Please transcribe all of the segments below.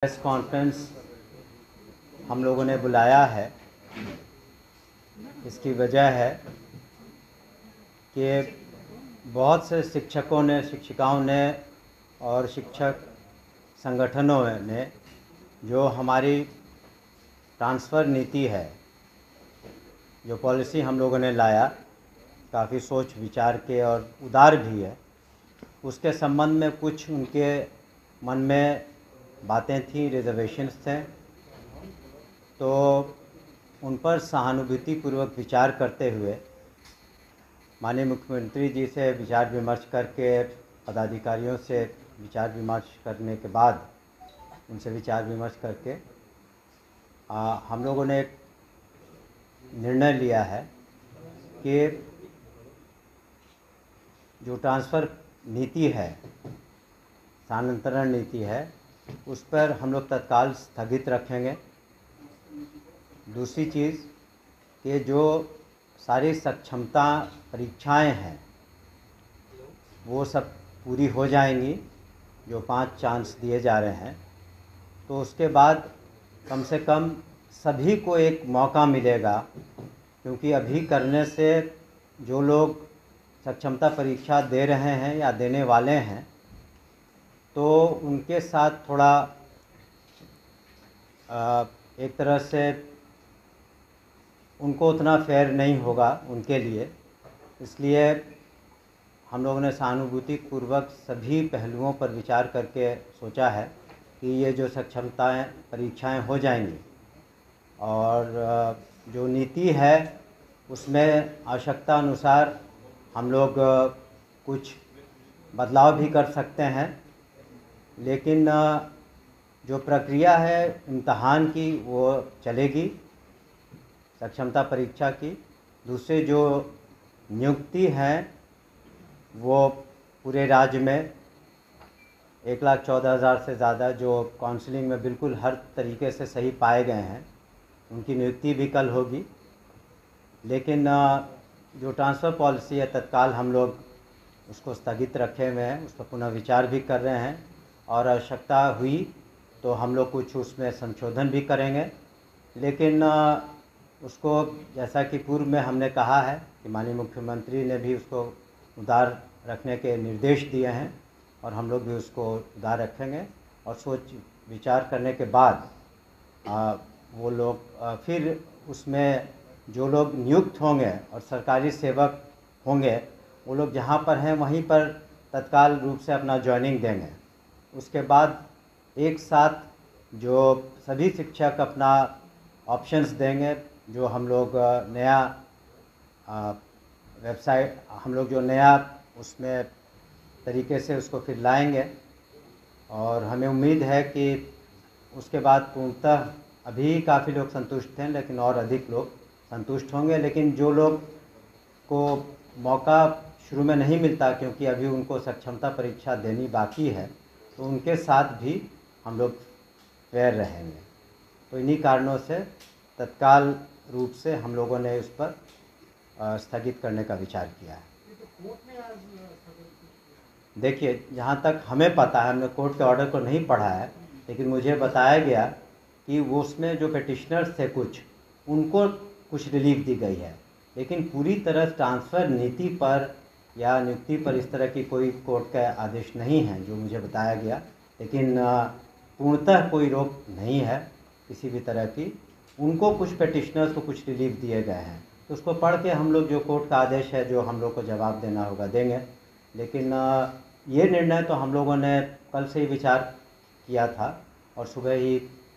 Press conference हम लोगों ने बुलाया है। इसकी वजह है कि बहुत से शिक्षकों ने, शिक्षिकाओं ने और शिक्षक संगठनों ने जो हमारी ट्रांसफ़र नीति है, जो पॉलिसी हम लोगों ने लाया, काफ़ी सोच विचार के और उदार भी है, उसके संबंध में कुछ उनके मन में बातें थी, रिजर्वेशंस थे। तो उन पर सहानुभूतिपूर्वक विचार करते हुए माननीय मुख्यमंत्री जी से विचार विमर्श करके, पदाधिकारियों से विचार विमर्श करने के बाद, उनसे विचार विमर्श करके हम लोगों ने एक निर्णय लिया है कि जो ट्रांसफ़र नीति है, स्थानांतरण नीति है, उस पर हम लोग तत्काल स्थगित रखेंगे। दूसरी चीज़ कि जो सारी सक्षमता परीक्षाएं हैं वो सब पूरी हो जाएंगी, जो 5 चांस दिए जा रहे हैं, तो उसके बाद कम से कम सभी को एक मौका मिलेगा, क्योंकि अभी करने से जो लोग सक्षमता परीक्षा दे रहे हैं या देने वाले हैं, तो उनके साथ थोड़ा एक तरह से उनको उतना फेयर नहीं होगा उनके लिए। इसलिए हम लोगों ने सहानुभूतिपूर्वक सभी पहलुओं पर विचार करके सोचा है कि ये जो सक्षमताएं परीक्षाएं हो जाएंगी और जो नीति है उसमें आवश्यकता अनुसार हम लोग कुछ बदलाव भी कर सकते हैं, लेकिन जो प्रक्रिया है इम्तहान की वो चलेगी, सक्षमता परीक्षा की। दूसरे जो नियुक्ति हैं वो पूरे राज्य में 1,14,000 से ज़्यादा जो काउंसलिंग में बिल्कुल हर तरीके से सही पाए गए हैं, उनकी नियुक्ति भी कल होगी। लेकिन जो ट्रांसफ़र पॉलिसी है, तत्काल हम लोग उसको स्थगित रखे हुए हैं, उस पर पुनः विचार भी कर रहे हैं और आवश्यकता हुई तो हम लोग कुछ उसमें संशोधन भी करेंगे। लेकिन उसको जैसा कि पूर्व में हमने कहा है कि माननीय मुख्यमंत्री ने भी उसको उदार रखने के निर्देश दिए हैं और हम लोग भी उसको उदार रखेंगे और सोच विचार करने के बाद वो लोग फिर उसमें जो लोग नियुक्त होंगे और सरकारी सेवक होंगे, वो लोग जहाँ पर हैं वहीं पर तत्काल रूप से अपना ज्वाइनिंग देंगे। उसके बाद एक साथ जो सभी शिक्षक अपना ऑप्शंस देंगे, जो हम लोग नया वेबसाइट, हम लोग जो नया उसमें तरीके से उसको फिर लाएंगे और हमें उम्मीद है कि उसके बाद पूर्णतः अभी काफ़ी लोग संतुष्ट हैं, लेकिन और अधिक लोग संतुष्ट होंगे। लेकिन जो लोग को मौका शुरू में नहीं मिलता क्योंकि अभी उनको सक्षमता परीक्षा देनी बाकी है, तो उनके साथ भी हम लोग फेयर रहेंगे। तो इन्हीं कारणों से तत्काल रूप से हम लोगों ने उस पर स्थगित करने का विचार किया है। देखिए, जहाँ तक हमें पता है, हमने कोर्ट के ऑर्डर को नहीं पढ़ा है, लेकिन मुझे बताया गया कि वो उसमें जो पेटिशनर्स थे कुछ, उनको कुछ रिलीफ दी गई है, लेकिन पूरी तरह ट्रांसफ़र नीति पर या नियुक्ति पर इस तरह की कोई कोर्ट का आदेश नहीं है जो मुझे बताया गया। लेकिन पूर्णतः कोई रोक नहीं है किसी भी तरह की। उनको कुछ पेटिशनर्स को कुछ रिलीफ दिए गए हैं, तो उसको पढ़ के हम लोग जो कोर्ट का आदेश है, जो हम लोग को जवाब देना होगा, देंगे। लेकिन ये निर्णय तो हम लोगों ने कल से ही विचार किया था और सुबह ही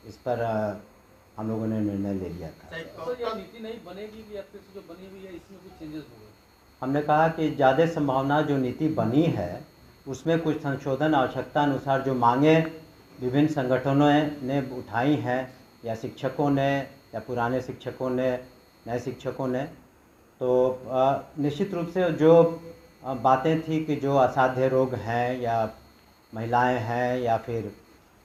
इस पर हम लोगों ने निर्णय ले लिया था। तो ये नीति नहीं बनेगी कि फिर जो बनी हुई है इसमें कुछ चेंजेस होंगे? हमने कहा कि ज़्यादा संभावना जो नीति बनी है उसमें कुछ संशोधन आवश्यकता अनुसार जो मांगे विभिन्न संगठनों ने उठाई हैं, या शिक्षकों ने, या पुराने शिक्षकों ने, नए शिक्षकों ने, तो निश्चित रूप से जो बातें थी कि जो असाध्य रोग हैं या महिलाएं हैं या फिर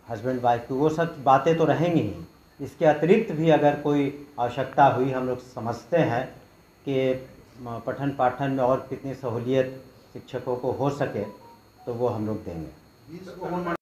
हस्बैंड वाइफ की, वो सब बातें तो रहेंगी ही। इसके अतिरिक्त भी अगर कोई आवश्यकता हुई, हम लोग समझते हैं कि पठन पाठन में और कितनी सहूलियत शिक्षकों को हो सके, तो वो हम लोग देंगे।